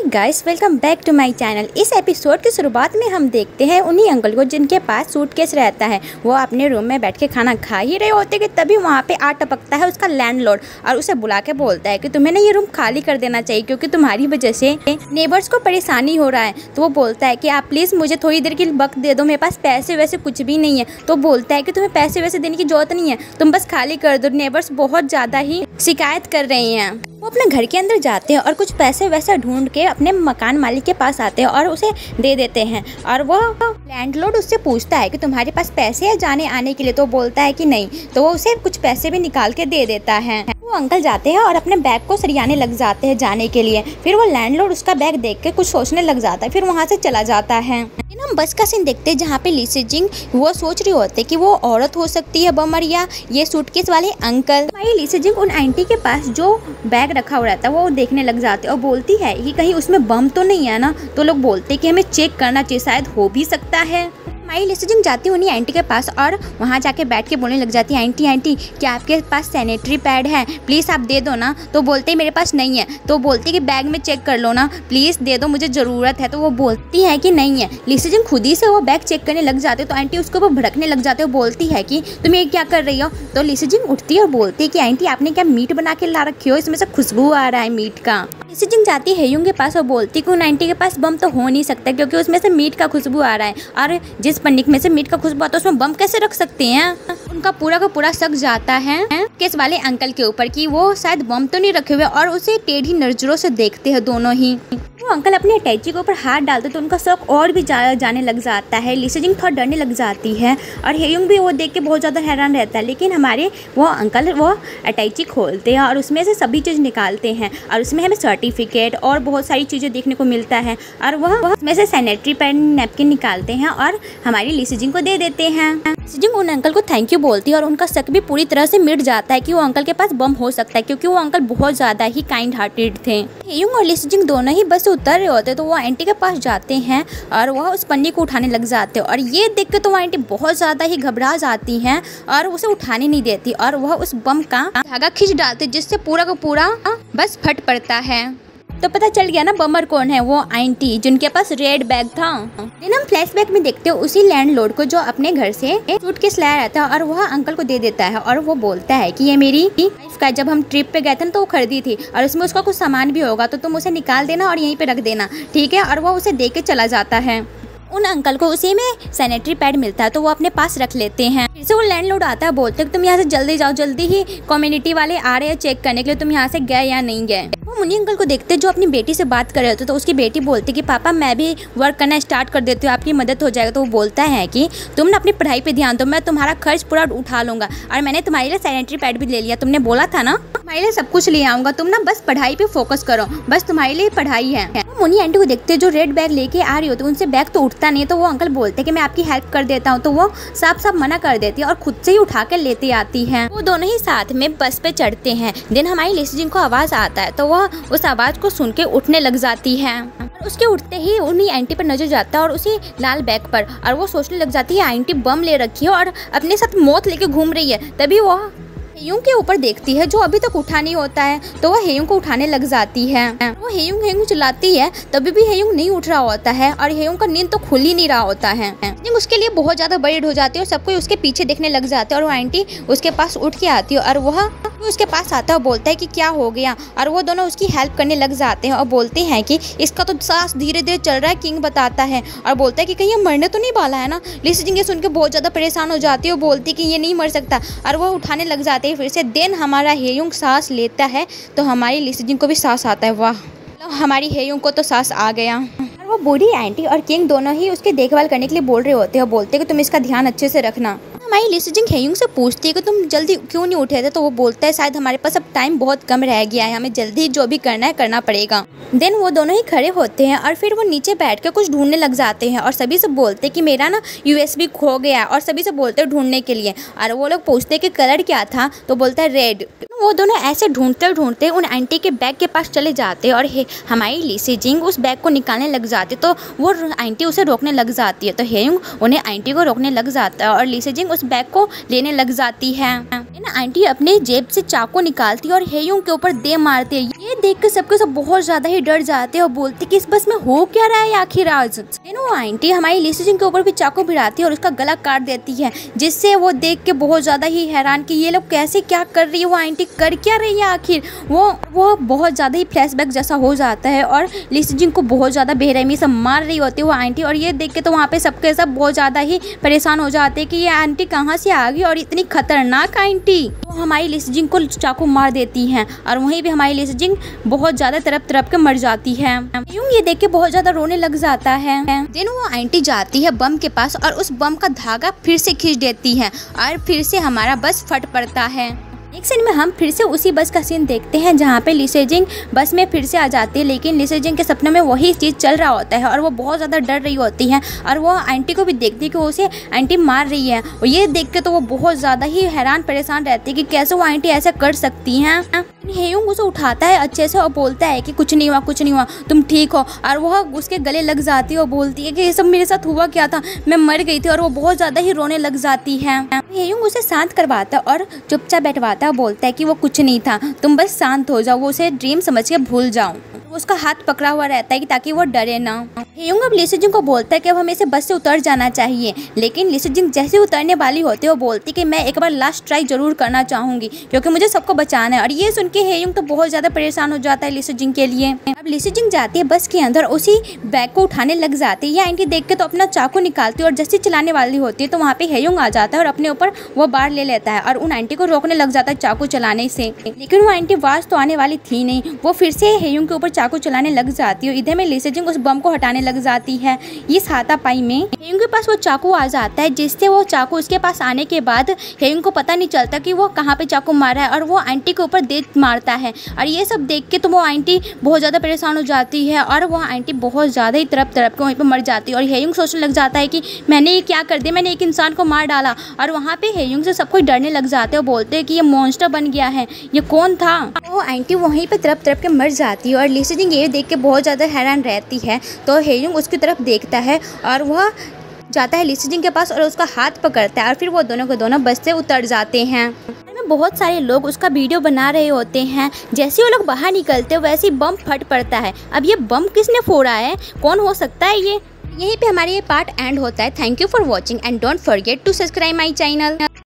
Guys, welcome back to my channel. इस episode की शुरुआत में हम देखते हैं उन्हीं अंकल को जिनके पास सूटकेस रहता है। वो अपने रूम में बैठ के खाना खा ही रहे होते कि तभी वहाँ पे आ टपकता है उसका लैंडलॉर्ड और उसे बुला के बोलता है कि तुम्हें ना ये रूम खाली कर देना चाहिए क्योंकि तुम्हारी वजह से नेबर्स को परेशानी हो रहा है। तो वो बोलता है कि आप प्लीज़ मुझे थोड़ी देर के लिए वक्त दे दो, मेरे पास पैसे वैसे कुछ भी नहीं है। तो बोलता है कि तुम्हें पैसे वैसे देने की जरूरत नहीं है, तुम बस खाली कर दो, नेबर्स बहुत ज़्यादा ही शिकायत कर रही हैं। वो अपने घर के अंदर जाते हैं और कुछ पैसे वैसे ढूंढ के अपने मकान मालिक के पास आते हैं और उसे दे देते हैं। और वो लैंडलॉर्ड उससे पूछता है कि तुम्हारे पास पैसे है जाने आने के लिए? तो बोलता है कि नहीं। तो वो उसे कुछ पैसे भी निकाल के दे देता है। वो अंकल जाते हैं और अपने बैग को सरियाने लग जाते हैं जाने के लिए। फिर वो लैंडलॉर्ड उसका बैग देख के कुछ सोचने लग जाता है, फिर वहाँ से चला जाता है। हम बस का सीन देखते हैं जहाँ पे ली सी जिंग वो सोच रही होते कि वो औरत हो सकती है बमर या ये सूटकेस वाले अंकल। भाई ली सी जिंग उन आंटी के पास जो बैग रखा हुआ रहता है वो देखने लग जाते और बोलती है कि कहीं उसमें बम तो नहीं है ना। तो लोग बोलते कि हमें चेक करना चाहिए, शायद हो भी सकता है। माई ली सी जिंग जाती है उन्हीं आंटी के पास और वहाँ जाके बैठ के बोलने लग जाती है, आंटी आंटी क्या आपके पास सैनिटरी पैड है? प्लीज़ आप दे दो ना। तो बोलते मेरे पास नहीं है। तो बोलती कि बैग में चेक कर लो ना, प्लीज़ दे दो, मुझे ज़रूरत है। तो वो बोलती है कि नहीं है। ली सी जिंग खुद ही से वो बैग चेक करने लग जाते तो आंटी उसके ऊपर भड़कने लग जाते और बोलती है कि तुम ये क्या कर रही हो? तो ली सी जिंग उठती है और बोलती है कि आंटी आपने क्या मीट बना के ला रखी हो, इसमें से खुशबू आ रहा है मीट का। ली सी जिंग जाती है हेयुंग के पास और बोलती कि उन आंटी के पास बम तो हो नहीं सकता क्योंकि उसमें से मीट का खुशबू आ रहा है, और जिस पन्नी में से मीट का खुशबू आता है उसमें बम कैसे रख सकते हैं? उनका पूरा का पूरा शक जाता है केस वाले अंकल के ऊपर कि वो शायद बम तो नहीं रखे हुए और उसे टेढ़ी नजरों से देखते हैं दोनों ही। वो अंकल अपने अटैची के ऊपर हाथ डालते तो उनका शौक और भी जाने लग जाता है। ली सी जिंग थोड़ा डरने लग जाती है और हेयुंग भी वो देख के बहुत ज़्यादा हैरान रहता है। लेकिन हमारे वो अंकल वो अटैची खोलते हैं और उसमें से सभी चीज़ निकालते हैं और उसमें हमें सर्टिफिकेट और बहुत सारी चीज़ें देखने को मिलता है। और वह उसमें से सैनिटरी पैड नैपकिन निकालते हैं और हमारी ली सी जिंग को दे देते हैं। ली सी जिंग उन अंकल को थैंक यू बोलती है और उनका शक भी पूरी तरह से मिट जाता है कि वो अंकल के पास बम हो सकता है क्योंकि वो अंकल बहुत ज़्यादा ही काइंड हार्टेड थे। हेयुंग और ली सी जिंग दोनों ही बस उतर रहे होते तो वो आंटी के पास जाते हैं और वह उस पन्नी को उठाने लग जाते हैं और ये देख के तो वो आंटी बहुत ज़्यादा ही घबरा जाती हैं और उसे उठाने नहीं देती और वह उस बम का धागा खींच डालते जिससे पूरा का पूरा बस फट पड़ता है। तो पता चल गया ना बमर कौन है, वो आंटी जिनके पास रेड बैग था। लेकिन हम फ्लैशबैक में देखते हो उसी लैंडलॉर्ड को जो अपने घर से सूटकेस लाया रहता है और वह अंकल को दे देता है और वो बोलता है कि ये मेरी वाइफ का जब हम ट्रिप पे गए थे ना तो वो खरीदी थी और उसमें उसका कुछ सामान भी होगा तो तुम उसे निकाल देना और यहीं पे रख देना, ठीक है? और वो उसे दे के चला जाता है। उन अंकल को उसी में सैनिटरी पैड मिलता है तो वो अपने पास रख लेते हैं। फिर से वो लैंडलॉर्ड आता है, बोलते हैं कि तुम यहाँ से जल्दी जाओ, जल्दी ही कम्युनिटी वाले आ रहे हैं चेक करने के लिए, तुम यहाँ से गए या नहीं गए। वो मुन्नी अंकल को देखते जो अपनी बेटी से बात कर रहे थे तो उसकी बेटी बोलती कि पापा मैं भी वर्क करना स्टार्ट कर देती हूँ, आपकी मदद हो जाएगा। तो वो बोलता है कि तुम ना अपनी पढ़ाई पे ध्यान दो, मैं तुम्हारा खर्च पूरा उठा लूंगा और मैंने तुम्हारे लिए सैनिटरी पैड भी ले लिया, तुमने बोला था ना तुम्हारे लिए सब कुछ ले आऊंगा, तुम ना बस पढ़ाई पे फोकस करो, बस तुम्हारे लिए पढ़ाई है। मुन्नी आंटी को देखते जो रेड बैग लेके आ रही होती उनसे बैग तो उठता नहीं तो वो अंकल बोलते कि मैं आपकी हेल्प कर देता हूँ। तो वो साफ साफ मना कर देती है और खुद से ही उठा कर लेते आती है। वो दोनों ही साथ में बस पे चढ़ते हैं। दिन हमारी ली सी जिंग को आवाज आता है तो वह उस आवाज को सुन के उठने लग जाती है। उसके उठते ही उन्हीं आंटी पर नजर जाता है और उसी लाल बैग पर और वो सोचने लग जाती है आंटी बम ले रखी है और अपने साथ मौत लेके घूम रही है। तभी वो हेयुंग के ऊपर देखती है जो अभी तक उठा नहीं होता है तो वह हेयुंग को उठाने लग जाती है। वो हेयुंग हेयुंग चिल्लाती है तभी भी हेयुंग नहीं उठ रहा होता है और हेयुंग का नींद तो खुल ही नहीं रहा होता है। उसके लिए बहुत ज्यादा बरीड हो जाती है और सब कोई उसके पीछे देखने लग जाते हैं और वो आंटी उसके पास उठ के आती है और वह उसके पास आता है और बोलता है कि क्या हो गया और वो दोनों उसकी हेल्प करने लग जाते हैं और बोलते हैं कि इसका तो सांस धीरे धीरे चल रहा है। किंग बताता है और बोलता है कि कहीं ये मरने तो नहीं वाला है ना। ली सी जिंग ये सुन के बहुत ज्यादा परेशान हो जाती है और बोलती कि ये नहीं मर सकता और वो उठाने लग जाते हैं फिर से। देन हमारा हेयुंग सांस लेता है तो हमारी ली सी जिंग को भी सांस आता है। वाह, हमारी हेयुंग को तो सांस आ गया। और वो बूढ़ी आंटी और किंग दोनों ही उसकी देखभाल करने के लिए बोल रहे होते हैं और बोलते हैं कि तुम इसका ध्यान अच्छे से रखना। हमारी ली सी जिंग हेयुंग से पूछती है कि तुम जल्दी क्यों नहीं उठे थे? तो वो बोलता है शायद हमारे पास अब टाइम बहुत कम रह गया है, हमें जल्दी जो भी करना है करना पड़ेगा। देन वो दोनों ही खड़े होते हैं और फिर वो नीचे बैठ के कुछ ढूंढने लग जाते हैं और सभी से बोलते हैं कि मेरा ना USB खो गया और सभी से बोलते हैं ढूंढने के लिए। और वो लोग पूछते हैं कि कलर क्या था तो बोलता है रेड। वो दोनों ऐसे ढूंढते ढूंढते उन आंटी के बैग के पास चले जाते और हमारी ली सी जिंग उस बैग को निकालने लग जाती तो वो आंटी उसे रोकने लग जाती है। तो हेयुंग उन्हें आंटी को रोकने लग जाता है और ली सी जिंग उस उस बैग को लेने लग जाती है ना। आंटी अपने जेब से चाकू निकालती है और हेयुंग के ऊपर दे मारती है। ये देख कर सबके सब बहुत ज्यादा ही डर जाते हैं और बोलते कि इस बस में हो क्या रहा है आखिर आज। वो आंटी हमारी ली सिजिंग के ऊपर भी चाकू भिड़ाती है और उसका गला काट देती है, जिससे वो देख के बहुत ज्यादा ही हैरान कि ये लोग कैसे क्या कर रही है, वो आंटी कर क्या रही है आखिर। वो बहुत ज्यादा ही फ्लैशबैक जैसा हो जाता है और ली सिजिंग को बहुत ज्यादा बेरहमी से मार रही होती है वो आंटी। और ये देख के तो वहाँ पे सबके सब बहुत ज्यादा ही परेशान हो जाते हैं कि ये आंटी कहाँ से आ गई और इतनी खतरनाक आंटी। वो हमारी ली सिजिंग को चाकू मार देती हैं और वहीं भी हमारी ली सिजिंग बहुत ज्यादा तड़प के मर जाती है। हेयुंग ये देख के बहुत ज्यादा रोने लग जाता है। देन वो आंटी जाती है बम के पास और उस बम का धागा फिर से खींच देती है और फिर से हमारा बस फट पड़ता है। एक सीन में हम फिर से उसी बस का सीन देखते हैं जहाँ पे ली सिजिंग बस में फिर से आ जाती है, लेकिन ली सिजिंग के सपने में वही चीज़ चल रहा होता है और वो बहुत ज़्यादा डर रही होती है और वो आंटी को भी देखती है कि वो उसे आंटी मार रही है। और ये देख के तो वो बहुत ज़्यादा ही हैरान परेशान रहती है कि कैसे वो आंटी ऐसा कर सकती हैं। हेयुंग उसे उठाता है अच्छे से और बोलता है कि कुछ नहीं हुआ, तुम ठीक हो। और वह उसके गले लग जाती है और बोलती है कि ये सब मेरे साथ हुआ क्या था, मैं मर गई थी। और वो बहुत ज़्यादा ही रोने लग जाती है। हेयुंग उसे शांत करवाता है और चुपचाप बैठवाता है, बोलता है कि वो कुछ नहीं था, तुम बस शांत हो जाओ, वो उसे ड्रीम समझ के भूल जाओ। उसका हाथ पकड़ा हुआ रहता है कि ताकि वो डरे ना। हेयुंग अब ली सिजिंग को बोलता है कि अब हमें इसे बस से उतर जाना चाहिए, लेकिन ली सिजिंग जैसे उतरने वाली होती है वो बोलती कि मैं एक बार लास्ट ट्राई जरूर करना चाहूंगी क्योंकि मुझे सबको बचाना है। और ये सुन के हेयुंग तो बहुत ज्यादा परेशान हो जाता है ली सिजिंग के लिए। अब ली सिजिंग जाती है बस के अंदर, उसी बैग को उठाने लग जाती है। ये आंटी देख के तो अपना चाकू निकालती है और जैसे चलाने वाली होती है तो वहाँ पे हेयुंग आ जाता है और अपने ऊपर वो बार ले लेता है और उन आंटी को रोकने लग जाता है चाकू चलाने से। लेकिन वो आंटी वाज तो आने वाली थी नहीं, वो फिर से हेयुंग के ऊपर चाकू चलाने लग जाती है। इधर में ली सिजिंग उस बम को हटाने लग जाती है। इस हाथापाई में हेयुंग के पास वो चाकू आ जाता है, जिससे वो चाकू उसके पास आने के बाद हेयुंग को पता नहीं चलता कि वो कहाँ पे चाकू मारा है और वो आंटी के ऊपर दे मारता है। और ये सब देख के तो वो आंटी बहुत ज़्यादा परेशान हो जाती है और वो आंटी बहुत ज़्यादा ही तड़प के वहीं पर मर जाती है। और हेयुंग सोचने लग जाता है कि मैंने ये क्या कर दिया, मैंने एक इंसान को मार डाला। और वहाँ पे हेयुंग से सब कोई डरने लग जाते हैं, बोलते हैं कि ये मॉन्स्टर बन गया है, ये कौन था। वो आंटी वहीं पे तड़प के मर जाती है और ली सिजिंग ये देख के बहुत ज़्यादा हैरान रहती है। तो हेयुंग उसकी तरफ देखता है और वह जाता है ली सिजिंग के पास और उसका हाथ पकड़ता है और फिर वो दोनों के दोनों बस से उतर जाते हैं। बहुत सारे लोग उसका वीडियो बना रहे होते हैं। जैसे वो लोग बाहर निकलते हैं वैसे ही बम फट पड़ता है। अब ये बम किसने फोड़ा है, कौन हो सकता है ये। यहीं पे हमारा ये पार्ट एंड होता है। Thank you for watching and don't forget to subscribe my channel.